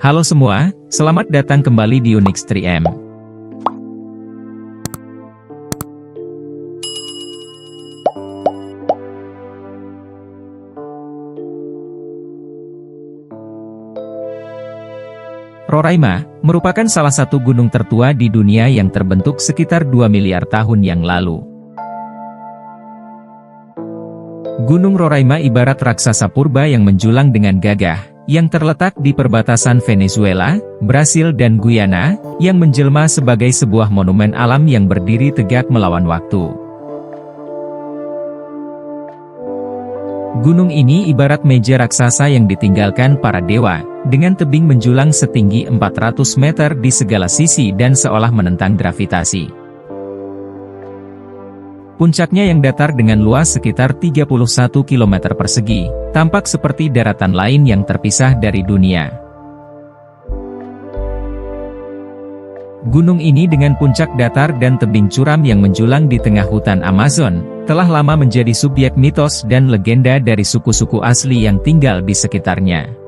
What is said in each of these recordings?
Halo semua, selamat datang kembali di Unix 3M. Roraima merupakan salah satu gunung tertua di dunia yang terbentuk sekitar 2 miliar tahun yang lalu. Gunung Roraima ibarat raksasa purba yang menjulang dengan gagah, yang terletak di perbatasan Venezuela, Brasil dan Guyana, yang menjelma sebagai sebuah monumen alam yang berdiri tegak melawan waktu. Gunung ini ibarat meja raksasa yang ditinggalkan para dewa, dengan tebing menjulang setinggi 400 meter di segala sisi dan seolah menentang gravitasi. Puncaknya yang datar dengan luas sekitar 31 km persegi, tampak seperti daratan lain yang terpisah dari dunia. Gunung ini dengan puncak datar dan tebing curam yang menjulang di tengah hutan Amazon, telah lama menjadi subjek mitos dan legenda dari suku-suku asli yang tinggal di sekitarnya.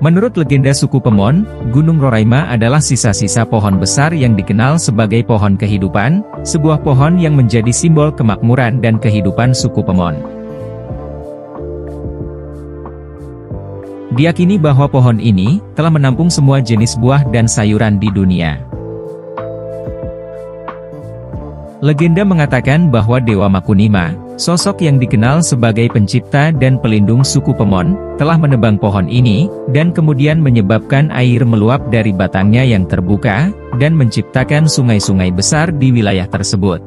Menurut legenda suku Pemon, Gunung Roraima adalah sisa-sisa pohon besar yang dikenal sebagai pohon kehidupan, sebuah pohon yang menjadi simbol kemakmuran dan kehidupan suku Pemon. Diyakini bahwa pohon ini telah menampung semua jenis buah dan sayuran di dunia. Legenda mengatakan bahwa Dewa Makunima, sosok yang dikenal sebagai pencipta dan pelindung suku Pemon, telah menebang pohon ini, dan kemudian menyebabkan air meluap dari batangnya yang terbuka, dan menciptakan sungai-sungai besar di wilayah tersebut.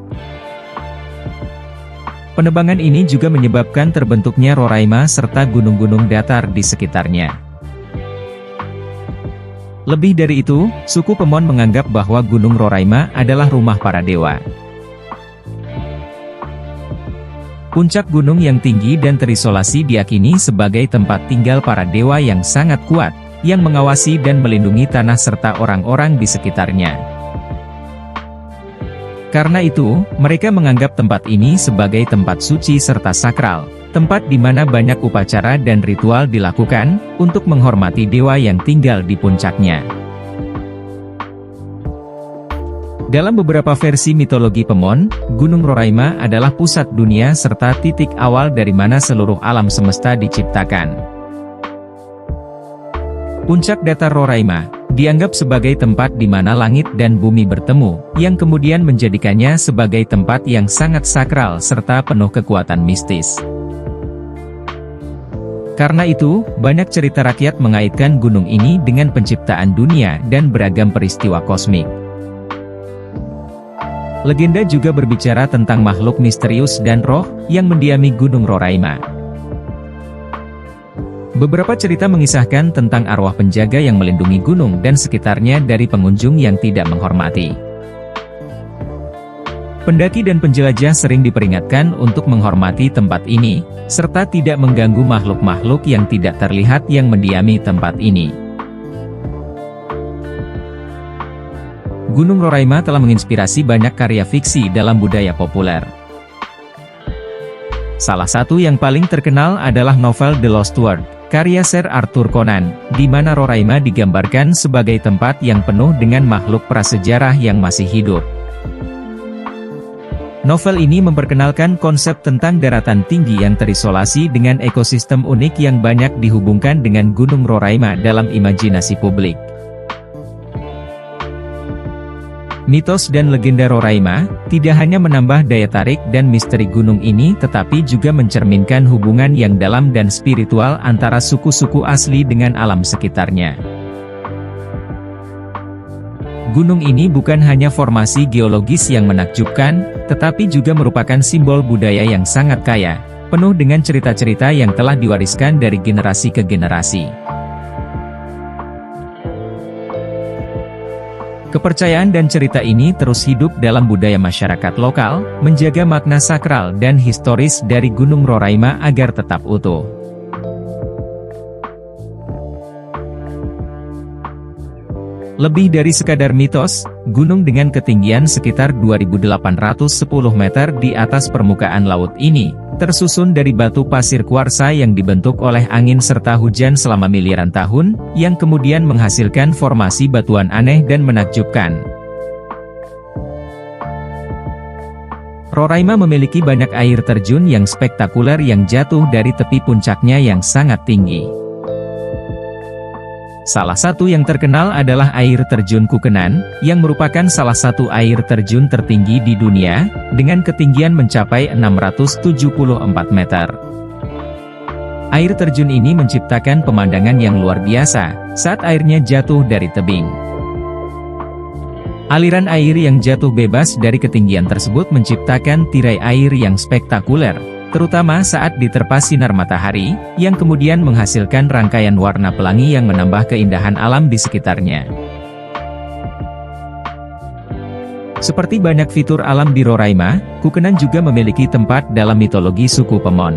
Penebangan ini juga menyebabkan terbentuknya Roraima serta gunung-gunung datar di sekitarnya. Lebih dari itu, suku Pemon menganggap bahwa Gunung Roraima adalah rumah para dewa. Puncak gunung yang tinggi dan terisolasi diyakini sebagai tempat tinggal para dewa yang sangat kuat, yang mengawasi dan melindungi tanah serta orang-orang di sekitarnya. Karena itu, mereka menganggap tempat ini sebagai tempat suci serta sakral, tempat di mana banyak upacara dan ritual dilakukan, untuk menghormati dewa yang tinggal di puncaknya. Dalam beberapa versi mitologi Pemon, Gunung Roraima adalah pusat dunia serta titik awal dari mana seluruh alam semesta diciptakan. Puncak datar Roraima dianggap sebagai tempat di mana langit dan bumi bertemu, yang kemudian menjadikannya sebagai tempat yang sangat sakral serta penuh kekuatan mistis. Karena itu, banyak cerita rakyat mengaitkan gunung ini dengan penciptaan dunia dan beragam peristiwa kosmik. Legenda juga berbicara tentang makhluk misterius dan roh yang mendiami Gunung Roraima. Beberapa cerita mengisahkan tentang arwah penjaga yang melindungi gunung dan sekitarnya dari pengunjung yang tidak menghormati. Pendaki dan penjelajah sering diperingatkan untuk menghormati tempat ini, serta tidak mengganggu makhluk-makhluk yang tidak terlihat yang mendiami tempat ini. Gunung Roraima telah menginspirasi banyak karya fiksi dalam budaya populer. Salah satu yang paling terkenal adalah novel The Lost World, karya Sir Arthur Conan, di mana Roraima digambarkan sebagai tempat yang penuh dengan makhluk prasejarah yang masih hidup. Novel ini memperkenalkan konsep tentang daratan tinggi yang terisolasi dengan ekosistem unik yang banyak dihubungkan dengan Gunung Roraima dalam imajinasi publik. Mitos dan legenda Roraima tidak hanya menambah daya tarik dan misteri gunung ini tetapi juga mencerminkan hubungan yang dalam dan spiritual antara suku-suku asli dengan alam sekitarnya. Gunung ini bukan hanya formasi geologis yang menakjubkan, tetapi juga merupakan simbol budaya yang sangat kaya, penuh dengan cerita-cerita yang telah diwariskan dari generasi ke generasi. Kepercayaan dan cerita ini terus hidup dalam budaya masyarakat lokal, menjaga makna sakral dan historis dari Gunung Roraima agar tetap utuh. Lebih dari sekadar mitos, gunung dengan ketinggian sekitar 2.810 meter di atas permukaan laut ini, tersusun dari batu pasir kuarsa yang dibentuk oleh angin serta hujan selama miliaran tahun, yang kemudian menghasilkan formasi batuan aneh dan menakjubkan. Roraima memiliki banyak air terjun yang spektakuler yang jatuh dari tepi puncaknya yang sangat tinggi. Salah satu yang terkenal adalah air terjun Kukenan, yang merupakan salah satu air terjun tertinggi di dunia, dengan ketinggian mencapai 674 meter. Air terjun ini menciptakan pemandangan yang luar biasa, saat airnya jatuh dari tebing. Aliran air yang jatuh bebas dari ketinggian tersebut menciptakan tirai air yang spektakuler, terutama saat diterpa sinar matahari, yang kemudian menghasilkan rangkaian warna pelangi yang menambah keindahan alam di sekitarnya. Seperti banyak fitur alam di Roraima, Kukenan juga memiliki tempat dalam mitologi suku Pemon.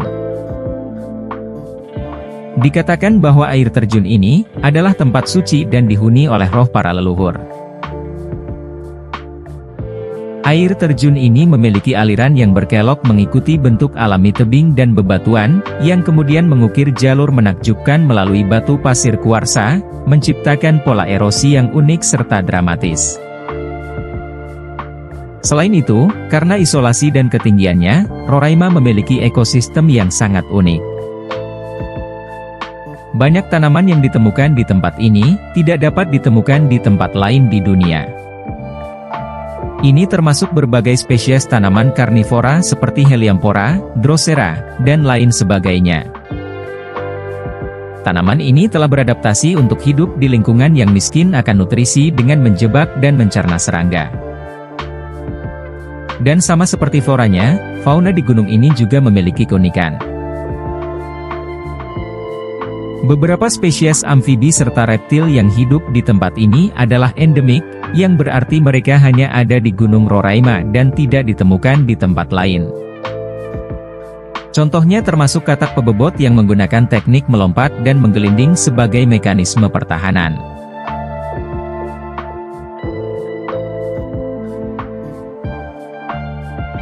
Dikatakan bahwa air terjun ini adalah tempat suci dan dihuni oleh roh para leluhur. Air terjun ini memiliki aliran yang berkelok mengikuti bentuk alami tebing dan bebatuan, yang kemudian mengukir jalur menakjubkan melalui batu pasir kuarsa, menciptakan pola erosi yang unik serta dramatis. Selain itu, karena isolasi dan ketinggiannya, Roraima memiliki ekosistem yang sangat unik. Banyak tanaman yang ditemukan di tempat ini, tidak dapat ditemukan di tempat lain di dunia. Ini termasuk berbagai spesies tanaman karnivora seperti Helianthera, Drosera, dan lain sebagainya. Tanaman ini telah beradaptasi untuk hidup di lingkungan yang miskin akan nutrisi dengan menjebak dan mencerna serangga. Dan sama seperti floranya, fauna di gunung ini juga memiliki keunikan. Beberapa spesies amfibi serta reptil yang hidup di tempat ini adalah endemik, yang berarti mereka hanya ada di Gunung Roraima dan tidak ditemukan di tempat lain. Contohnya termasuk katak pebebot yang menggunakan teknik melompat dan menggelinding sebagai mekanisme pertahanan.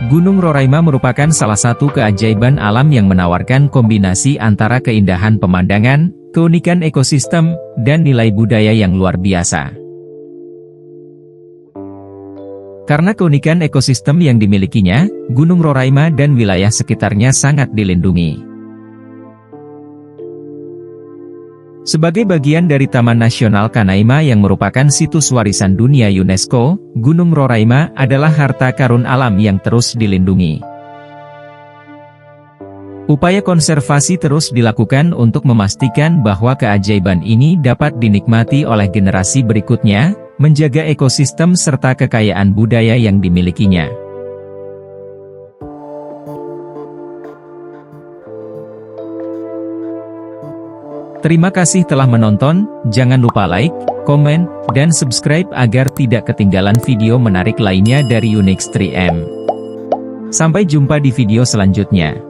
Gunung Roraima merupakan salah satu keajaiban alam yang menawarkan kombinasi antara keindahan pemandangan, keunikan ekosistem, dan nilai budaya yang luar biasa. Karena keunikan ekosistem yang dimilikinya, Gunung Roraima dan wilayah sekitarnya sangat dilindungi. Sebagai bagian dari Taman Nasional Kanaima yang merupakan situs warisan dunia UNESCO, Gunung Roraima adalah harta karun alam yang terus dilindungi. Upaya konservasi terus dilakukan untuk memastikan bahwa keajaiban ini dapat dinikmati oleh generasi berikutnya, menjaga ekosistem serta kekayaan budaya yang dimilikinya. Terima kasih telah menonton, jangan lupa like, komen, dan subscribe agar tidak ketinggalan video menarik lainnya dari Unix 3M. Sampai jumpa di video selanjutnya.